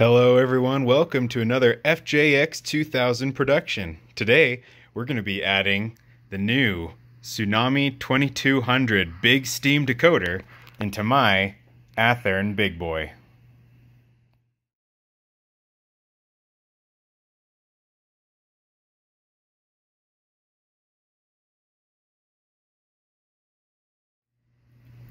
Hello everyone, welcome to another FJX 2000 production. Today we're going to be adding the new Tsunami 2200 big steam decoder into my Athearn big boy.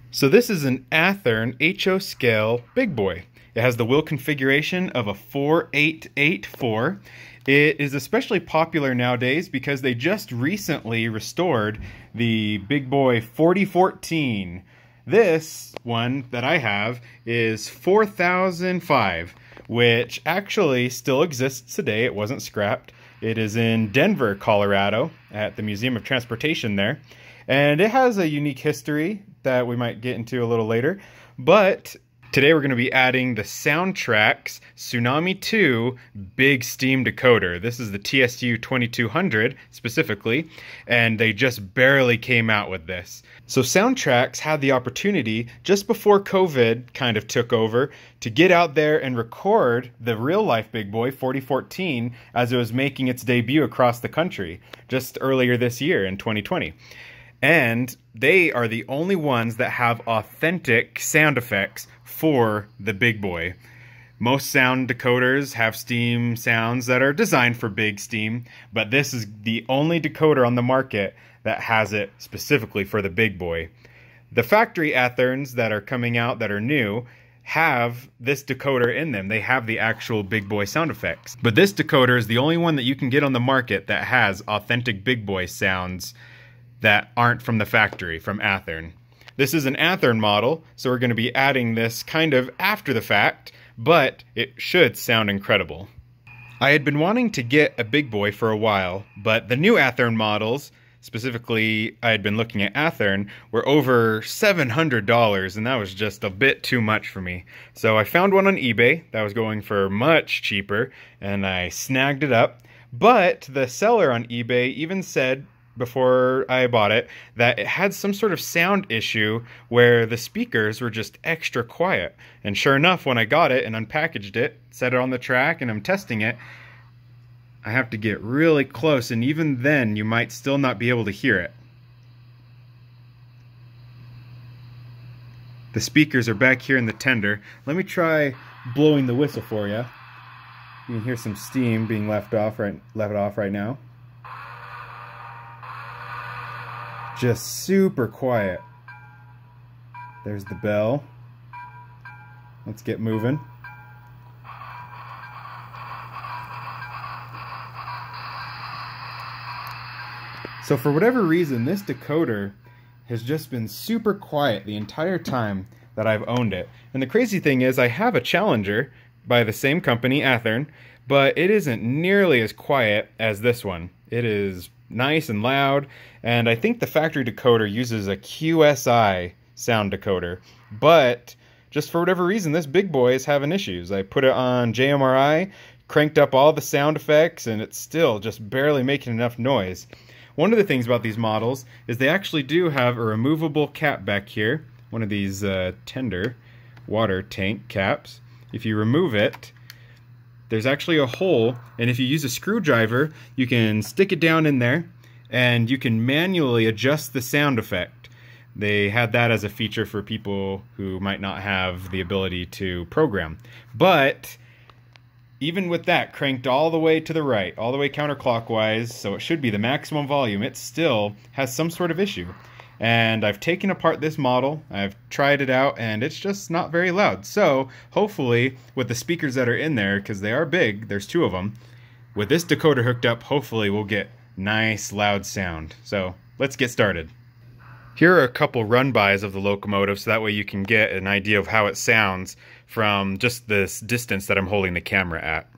So this is an Athearn HO scale big boy. It has the wheel configuration of a 4884. It is especially popular nowadays because they just recently restored the big boy 4014. This one that I have is 4005, which actually still exists today. It wasn't scrapped. It is in Denver, Colorado, at the Museum of Transportation there. And it has a unique history that we might get into a little later. But today we're going to be adding the SoundTraxx Tsunami 2 big steam decoder. This is the TSU-2200 specifically, and they just barely came out with this. So SoundTraxx had the opportunity just before COVID kind of took over to get out there and record the real life big boy 4014 as it was making its debut across the country just earlier this year in 2020. And they are the only ones that have authentic sound effects for the big boy. Most sound decoders have steam sounds that are designed for big steam, but this is the only decoder on the market that has it specifically for the big boy. The factory Athearns that are coming out that are new have this decoder in them. They have the actual big boy sound effects. But this decoder is the only one that you can get on the market that has authentic big boy sounds that aren't from the factory, from Athearn. This is an Athearn model, so we're going to be adding this kind of after the fact, but it should sound incredible. I had been wanting to get a big boy for a while, but the new Athearn models, specifically I had been looking at Athearn, were over $700, and that was just a bit too much for me. So I found one on eBay that was going for much cheaper, and I snagged it up. But the seller on eBay even said before I bought it that it had some sort of sound issue where the speakers were just extra quiet. And sure enough, when I got it and unpackaged it, set it on the track, and I'm testing it, I have to get really close, and even then you might still not be able to hear it. The speakers are back here in the tender. Let me try blowing the whistle for you. You can hear some steam being let off right now. Just super quiet. There's the bell. Let's get moving. So for whatever reason, this decoder has just been super quiet the entire time that I've owned it. And the crazy thing is I have a Challenger by the same company, Athearn, but it isn't nearly as quiet as this one. It is nice and loud, and I think the factory decoder uses a QSI sound decoder, but just for whatever reason this big boy is having issues. I put it on JMRI, cranked up all the sound effects, and it's still just barely making enough noise. One of the things about these models is they actually do have a removable cap back here, one of these tender water tank caps. If you remove it, there's actually a hole, and if you use a screwdriver, you can stick it down in there, and you can manually adjust the sound effect. They had that as a feature for people who might not have the ability to program. But even with that cranked all the way to the right, all the way counterclockwise, so it should be the maximum volume, it still has some sort of issue. And I've taken apart this model, I've tried it out, and it's just not very loud. So hopefully with the speakers that are in there, because they are big, there's two of them, with this decoder hooked up, hopefully we'll get nice loud sound. So let's get started. Here are a couple run-bys of the locomotive, so that way you can get an idea of how it sounds from just this distance that I'm holding the camera at.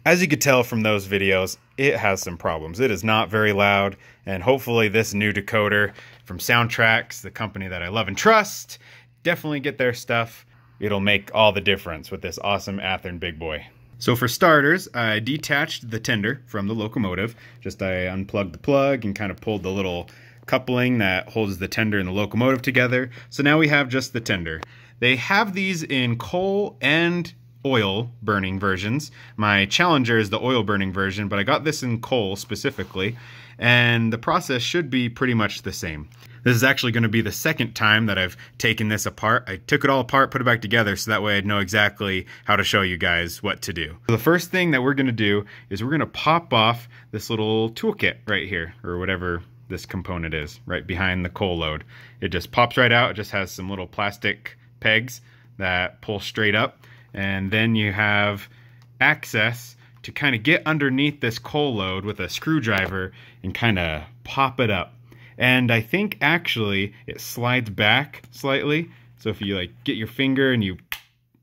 As you could tell from those videos, it has some problems. It is not very loud, and hopefully this new decoder from SoundTraxx, the company that I love and trust, definitely get their stuff. It'll make all the difference with this awesome Athearn big boy. So for starters, I detached the tender from the locomotive. I unplugged the plug and kind of pulled the little coupling that holds the tender and the locomotive together. So now we have just the tender. They have these in coal and oil burning versions. My Challenger is the oil burning version, but I got this in coal specifically, and the process should be pretty much the same. This is actually going to be the second time that I've taken this apart. I took it all apart, put it back together, so that way I'd know exactly how to show you guys what to do. So the first thing that we're going to do is we're going to pop off this little toolkit right here, or whatever this component is, right behind the coal load. It just pops right out. It just has some little plastic pegs that pull straight up, and then you have access to kind of get underneath this coal load with a screwdriver and kind of pop it up. And I think actually it slides back slightly. So if you like get your finger and you,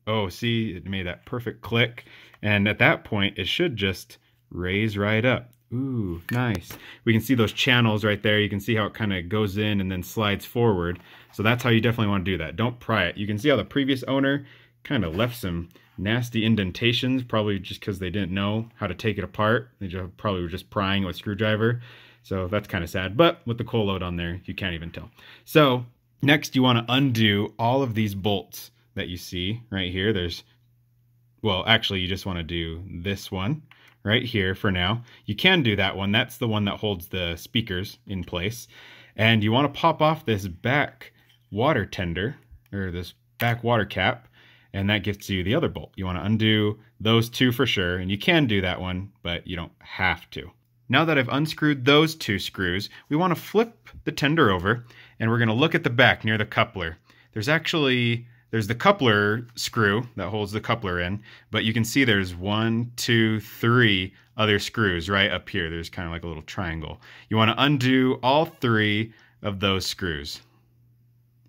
oh, see, it made that perfect click. And at that point, it should just raise right up. Ooh, nice. We can see those channels right there. You can see how it kind of goes in and then slides forward. So that's how you definitely want to do that. Don't pry it. You can see how the previous owner kind of left some nasty indentations, probably just because they didn't know how to take it apart. They probably were just prying with a screwdriver. So that's kind of sad, but with the coal load on there, you can't even tell. So next you want to undo all of these bolts that you see right here. Well, actually you just want to do this one right here for now. You can do that one. That's the one that holds the speakers in place. And you want to pop off this back water tender, or this back water cap, and that gets you the other bolt. You want to undo those two for sure, and you can do that one, but you don't have to. Now that I've unscrewed those two screws, we want to flip the tender over, and we're going to look at the back near the coupler. There's the coupler screw that holds the coupler in, but you can see there's 1, 2, 3 other screws right up here. There's kind of like a little triangle. You want to undo all 3 of those screws.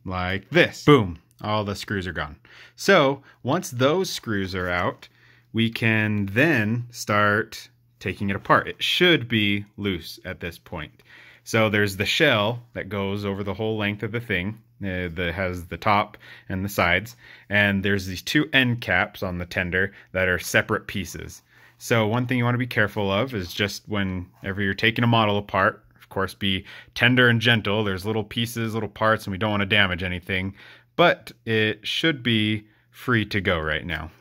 Like this. Boom. All the screws are gone. So once those screws are out, we can then start taking it apart. It should be loose at this point. So there's the shell that goes over the whole length of the thing that has the top and the sides, and there's these 2 end caps on the tender that are separate pieces. So one thing you want to be careful of is just whenever you're taking a model apart, of course, be tender and gentle. There's little pieces, little parts, and we don't want to damage anything, but it should be free to go right now.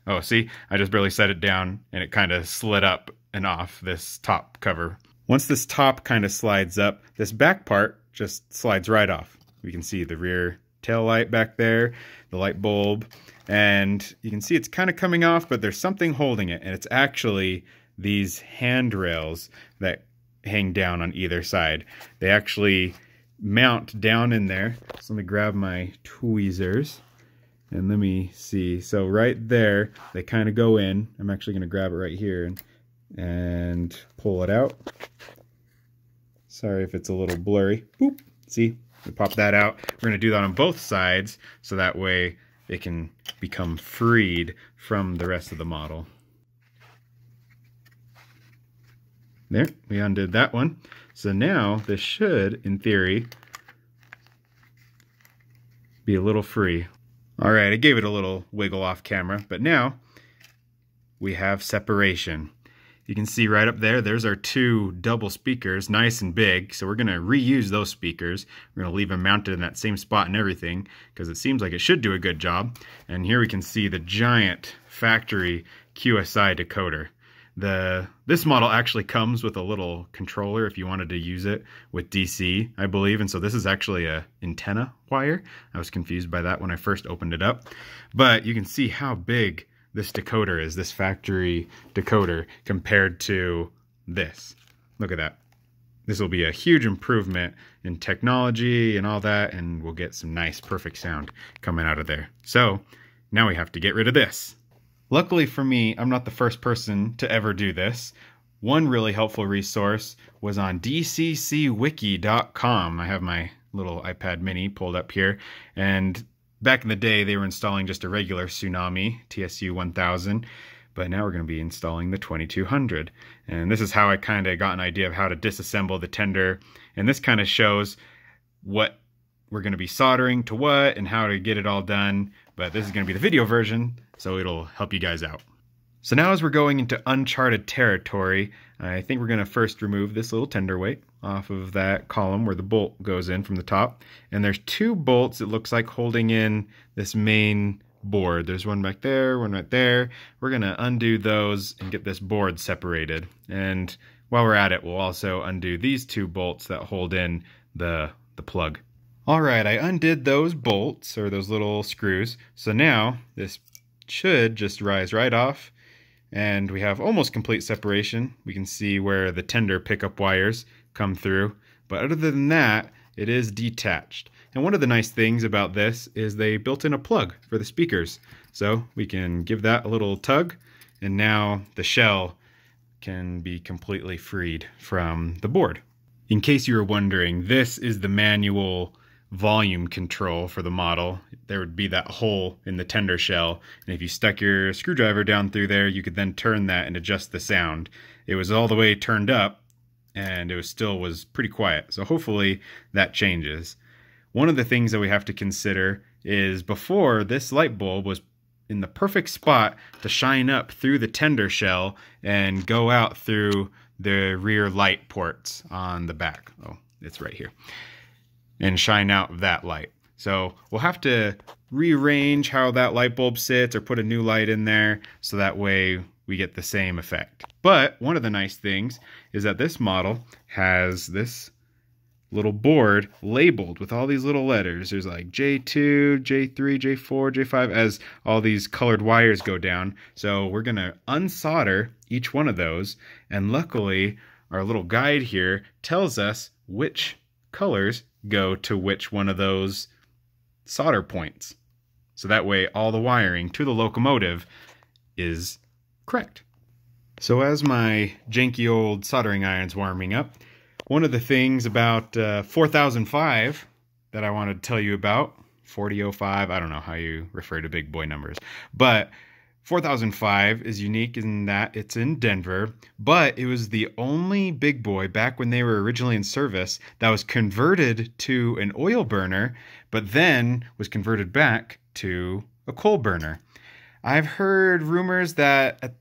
Oh, see, I just barely set it down and it kind of slid up and off this top cover. Once this top kind of slides up, this back part just slides right off. We can see the rear tail light back there, the light bulb, and you can see it's kind of coming off, but there's something holding it, and it's actually these handrails that hang down on either side. They actually mount down in there. So let me grab my tweezers. And let me see. So right there, they kind of go in. I'm actually going to grab it right here and pull it out. Sorry if it's a little blurry. Boop. See? We pop that out. We're going to do that on both sides, so that way it can become freed from the rest of the model. There, we undid that one. So now this should, in theory, be a little free. All right, I gave it a little wiggle off camera, but now we have separation. You can see right up there, there's our 2 double speakers, nice and big. So we're gonna reuse those speakers. We're gonna leave them mounted in that same spot and everything, because it seems like it should do a good job. And here we can see the giant factory QSI decoder. This model actually comes with a little controller if you wanted to use it with DC, I believe. And so this is actually a antenna wire. I was confused by that when I first opened it up. But you can see how big this decoder is, this factory decoder, compared to this. Look at that. This will be a huge improvement in technology and all that, and we'll get some nice, perfect sound coming out of there. So now we have to get rid of this. Luckily for me, I'm not the first person to ever do this. One really helpful resource was on DCCwiki.com. I have my little iPad mini pulled up here, and back in the day, they were installing just a regular Tsunami, TSU-2200, but now we're going to be installing the 2200. And this is how I kind of got an idea of how to disassemble the tender. And this kind of shows what we're going to be soldering to what and how to get it all done. But this is going to be the video version, so it'll help you guys out. So now as we're going into uncharted territory, I think we're going to first remove this little tender weight off of that column where the bolt goes in from the top. And there's two bolts, it looks like, holding in this main board. There's one back there, one right there. We're going to undo those and get this board separated. And while we're at it, we'll also undo these two bolts that hold in the plug. Alright, I undid those bolts, or those little screws. So now this should just rise right off. And we have almost complete separation. We can see where the tender pickup wires come through. But other than that, it is detached. And one of the nice things about this is they built in a plug for the speakers. So we can give that a little tug, and now the shell can be completely freed from the board. In case you were wondering, this is the manual volume control for the model. There would be that hole in the tender shell, and if you stuck your screwdriver down through there, you could then turn that and adjust the sound. It was all the way turned up, and it was pretty quiet, so hopefully that changes. One of the things that we have to consider is before, this light bulb was in the perfect spot to shine up through the tender shell and go out through the rear light ports on the back. Oh, it's right here. And shine out that light. So we'll have to rearrange how that light bulb sits or put a new light in there so that way we get the same effect. But one of the nice things is that this model has this little board labeled with all these little letters. There's like J2, J3, J4, J5 as all these colored wires go down. So we're going to unsolder each one of those. And luckily, our little guide here tells us which colors go to which one of those solder points. So that way all the wiring to the locomotive is correct. So as my janky old soldering iron's warming up, one of the things about 4005 that I wanted to tell you about, 4005, I don't know how you refer to big boy numbers, but 4005 is unique in that it's in Denver, but it was the only big boy back when they were originally in service that was converted to an oil burner, but then was converted back to a coal burner. I've heard rumors that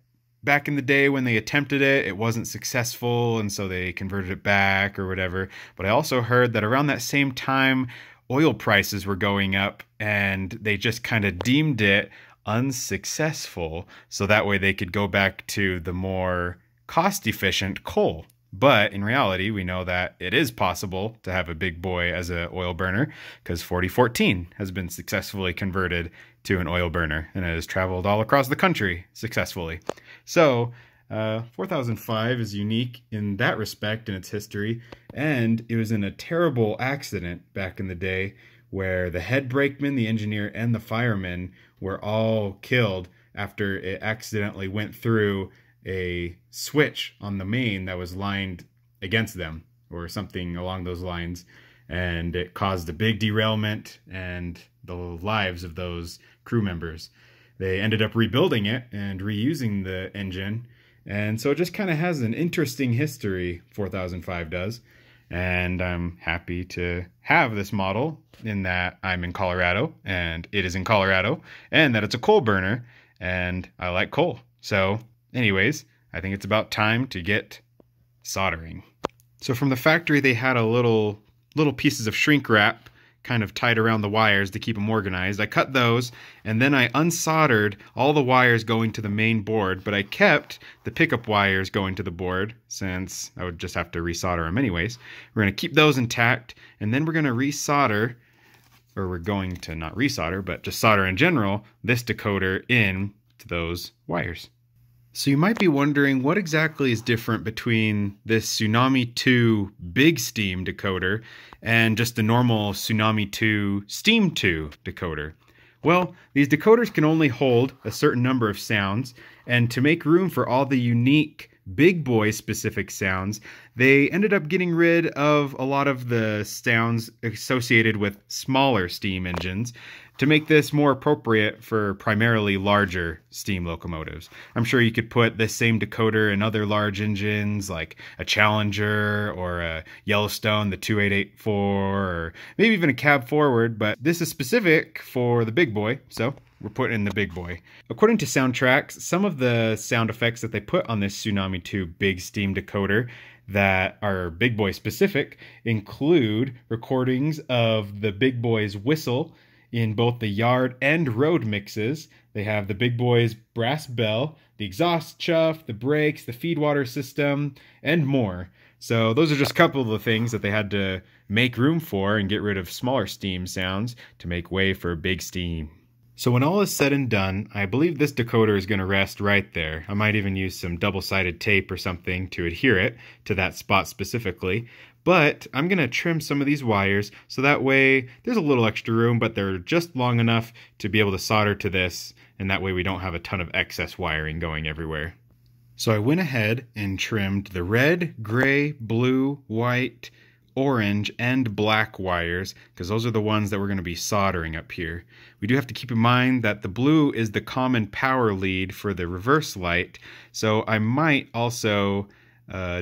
back in the day when they attempted it, it wasn't successful, and so they converted it back or whatever. But I also heard that around that same time, oil prices were going up, and they just kind of deemed it unsuccessful, so that way they could go back to the more cost-efficient coal. But in reality, we know that it is possible to have a big boy as an oil burner, because 4014 has been successfully converted to an oil burner and has traveled all across the country successfully. So 4005 is unique in that respect in its history, and it was in a terrible accident back in the day where the head brakeman, the engineer, and the fireman were all killed after it accidentally went through a switch on the main that was lined against them, or something along those lines, and it caused a big derailment and the lives of those crew members. They ended up rebuilding it and reusing the engine, and so it just kind of has an interesting history, 4005 does. And I'm happy to have this model in that I'm in Colorado and it is in Colorado, and that it's a coal burner and I like coal. So anyways, I think it's about time to get soldering. So from the factory, they had a little pieces of shrink wrap kind of tied around the wires to keep them organized. I cut those, and then I unsoldered all the wires going to the main board, but I kept the pickup wires going to the board since I would just have to resolder them anyways. We're going to keep those intact, and then we're going to resolder, or we're going to not resolder, but just solder in general, this decoder in to those wires. So you might be wondering what exactly is different between this Tsunami 2 Big Steam decoder and just the normal Tsunami 2 Steam 2 decoder. Well, these decoders can only hold a certain number of sounds, and to make room for all the unique big boy specific sounds, they ended up getting rid of a lot of the sounds associated with smaller steam engines to make this more appropriate for primarily larger steam locomotives. I'm sure you could put this same decoder in other large engines like a Challenger or a Yellowstone, the 2884, or maybe even a cab forward, but this is specific for the big boy, so we're putting in the big boy. According to SoundTraxx, some of the sound effects that they put on this Tsunami 2 big steam decoder that are big boy specific include recordings of the big boy's whistle in both the yard and road mixes. They have the big boy's brass bell, the exhaust chuff, the brakes, the feedwater system, and more. So those are just a couple of the things that they had to make room for and get rid of smaller steam sounds to make way for big steam. So when all is said and done, I believe this decoder is going to rest right there. I might even use some double-sided tape or something to adhere it to that spot specifically. But I'm going to trim some of these wires so that way there's a little extra room, but they're just long enough to be able to solder to this, and that way we don't have a ton of excess wiring going everywhere. So I went ahead and trimmed the red, gray, blue, white, orange, and black wires, because those are the ones that we're going to be soldering up here. We do have to keep in mind that the blue is the common power lead for the reverse light, so I might also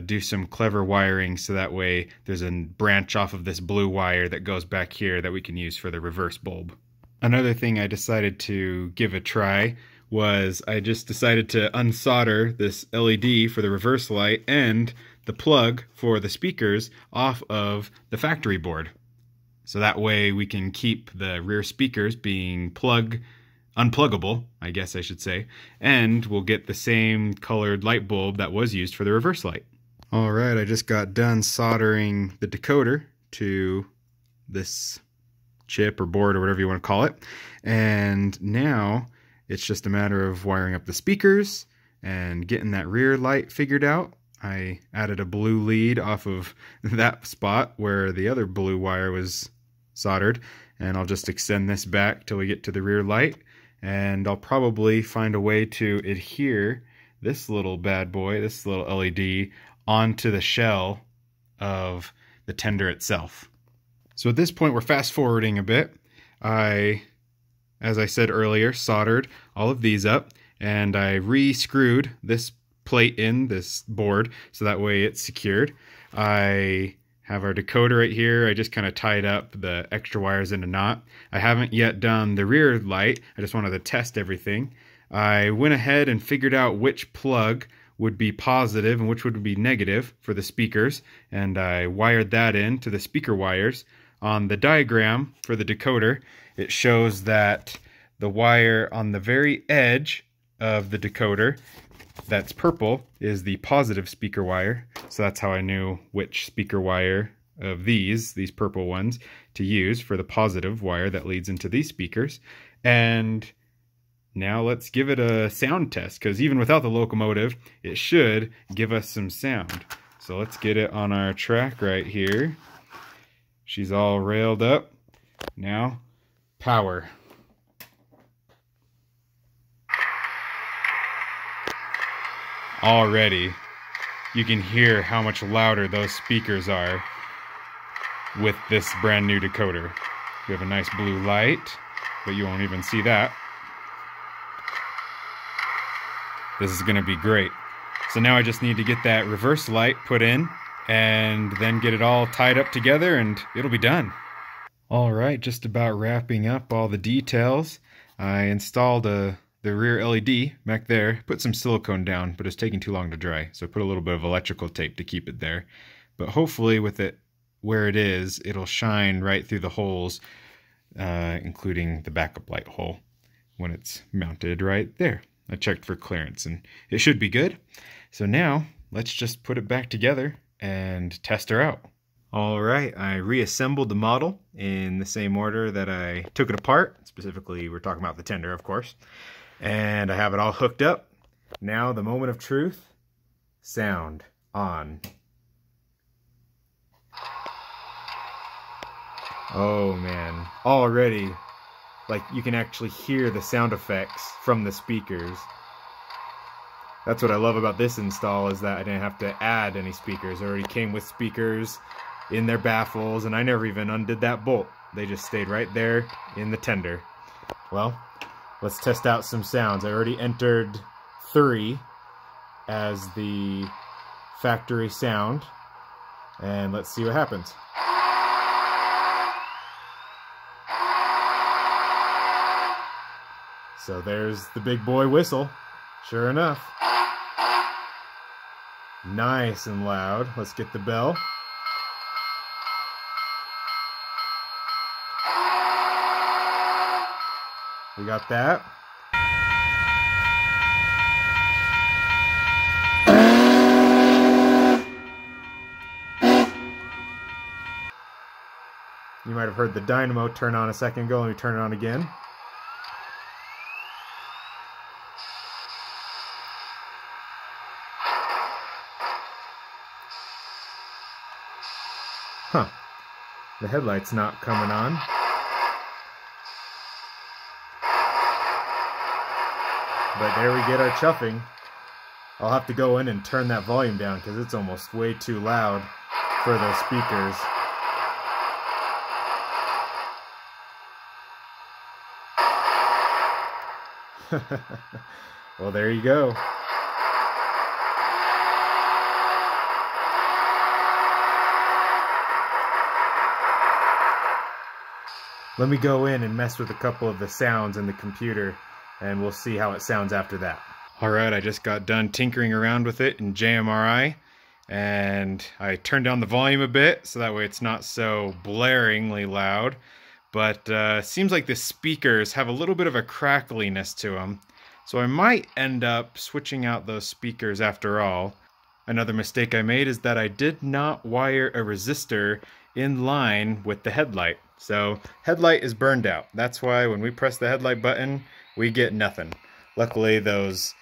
do some clever wiring so that way there's a branch off of this blue wire that goes back here that we can use for the reverse bulb. Another thing I decided to give a try was I just decided to unsolder this LED for the reverse light and the plug for the speakers off of the factory board. So that way we can keep the rear speakers being unpluggable, I guess I should say, and we'll get the same colored light bulb that was used for the reverse light. Alright, I just got done soldering the decoder to this chip or board or whatever you want to call it, and now it's just a matter of wiring up the speakers and getting that rear light figured out. I added a blue lead off of that spot where the other blue wire was soldered, and I'll just extend this back till we get to the rear light, and I'll probably find a way to adhere this little bad boy, this little LED, onto the shell of the tender itself. So at this point we're fast forwarding a bit. As I said earlier, soldered all of these up, and I re-screwed this plate in this board so that way it's secured. I have our decoder right here. I just kind of tied up the extra wires in a knot. I haven't yet done the rear light. I just wanted to test everything. I went ahead and figured out which plug would be positive and which would be negative for the speakers, and I wired that in to the speaker wires. On the diagram for the decoder, it shows that the wire on the very edge of the decoder that's purple is the positive speaker wire. So that's how I knew which speaker wire of these purple ones, to use for the positive wire that leads into these speakers. And now let's give it a sound test, because even without the locomotive, it should give us some sound. So let's get it on our track right here. She's all railed up. Now, power. Already, you can hear how much louder those speakers are with this brand new decoder. We have a nice blue light, but you won't even see that. This is going to be great. So now I just need to get that reverse light put in and then get it all tied up together and it'll be done. Alright, just about wrapping up all the details. I installed the rear LED back there, put some silicone down, but it's taking too long to dry, so I put a little bit of electrical tape to keep it there. But hopefully with it where it is, it'll shine right through the holes, including the backup light hole when it's mounted right there. I checked for clearance and it should be good. So now let's just put it back together and test her out. Alright, I reassembled the model in the same order that I took it apart. Specifically, we're talking about the tender, of course. And I have it all hooked up. Now the moment of truth. Sound on. Oh man, already, like, you can actually hear the sound effects from the speakers. That's what I love about this install, is that I didn't have to add any speakers. It already came with speakers in their baffles, and I never even undid that bolt. They just stayed right there in the tender. Well, let's test out some sounds. I already entered 3 as the factory sound, and let's see what happens. So there's the big boy whistle, sure enough. Nice and loud. Let's get the bell. We got that. You might have heard the dynamo turn on a second ago. Let me turn it on again. Huh. The headlight's not coming on. But there we get our chuffing. I'll have to go in and turn that volume down because it's almost way too loud for those speakers. Well, there you go. Let me go in and mess with a couple of the sounds in the computer, and we'll see how it sounds after that. Alright, I just got done tinkering around with it in JMRI, and I turned down the volume a bit so that way it's not so blaringly loud. But seems like the speakers have a little bit of a crackliness to them, so I might end up switching out those speakers after all. Another mistake I made is that I did not wire a resistor in line with the headlight. So headlight is burned out. That's why when we press the headlight button, we get nothing. Luckily those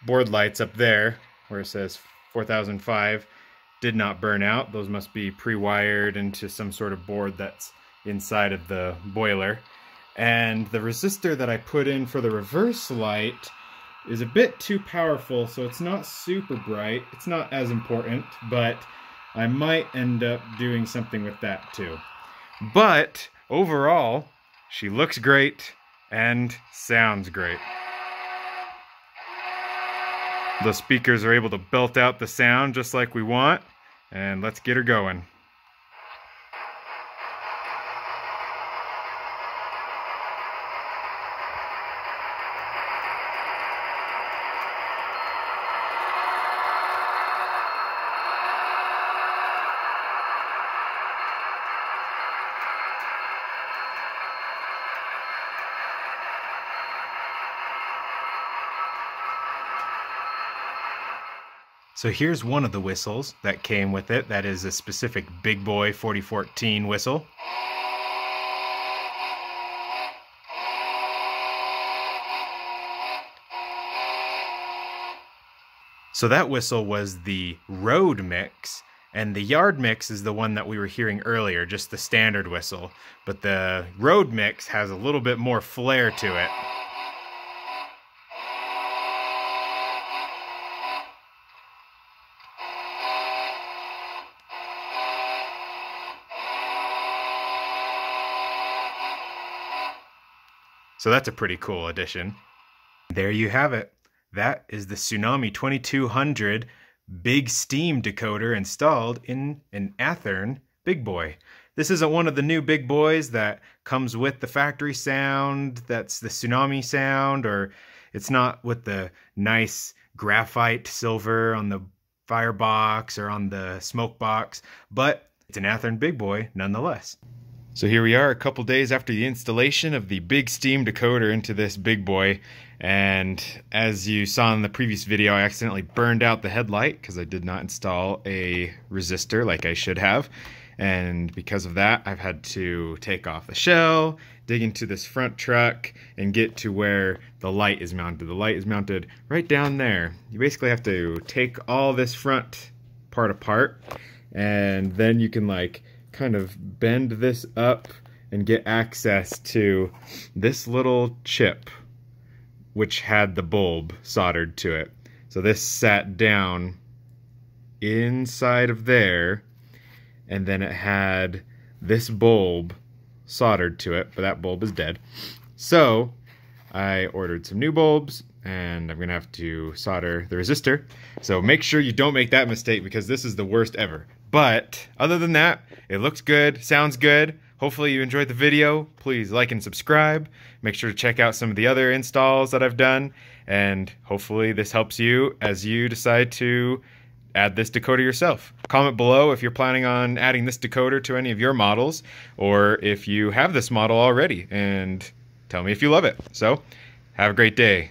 board lights up there where it says 4005 did not burn out. Those must be pre-wired into some sort of board that's inside of the boiler. And the resistor that I put in for the reverse light is a bit too powerful, so it's not super bright. It's not as important, but I might end up doing something with that too. But overall, she looks great and sounds great. The speakers are able to belt out the sound just like we want, and let's get her going. So here's one of the whistles that came with it. That is a specific Big Boy 4014 whistle. So that whistle was the road mix, and the yard mix is the one that we were hearing earlier, just the standard whistle. But the road mix has a little bit more flair to it. So that's a pretty cool addition. There you have it. That is the Tsunami 2200 big steam decoder installed in an Athearn Big Boy. This isn't one of the new Big Boys that comes with the factory sound, that's the Tsunami sound, or it's not with the nice graphite silver on the firebox or on the smoke box, but it's an Athearn Big Boy nonetheless. So here we are a couple days after the installation of the big steam decoder into this Big Boy, and as you saw in the previous video, I accidentally burned out the headlight because I did not install a resistor like I should have, and because of that I've had to take off the shell, dig into this front truck, and get to where the light is mounted. The light is mounted right down there. You basically have to take all this front part apart, and then you can like kind of bend this up and get access to this little chip. which had the bulb soldered to it. So this sat down inside of there, and then it had this bulb soldered to it, but that bulb is dead. So I ordered some new bulbs, and I'm gonna have to solder the resistor. So make sure you don't make that mistake, because this is the worst ever. But other than that, it looks good, sounds good. Hopefully you enjoyed the video. Please like and subscribe. Make sure to check out some of the other installs that I've done, and hopefully this helps you as you decide to add this decoder yourself. Comment below if you're planning on adding this decoder to any of your models, or if you have this model already, and tell me if you love it. So, have a great day.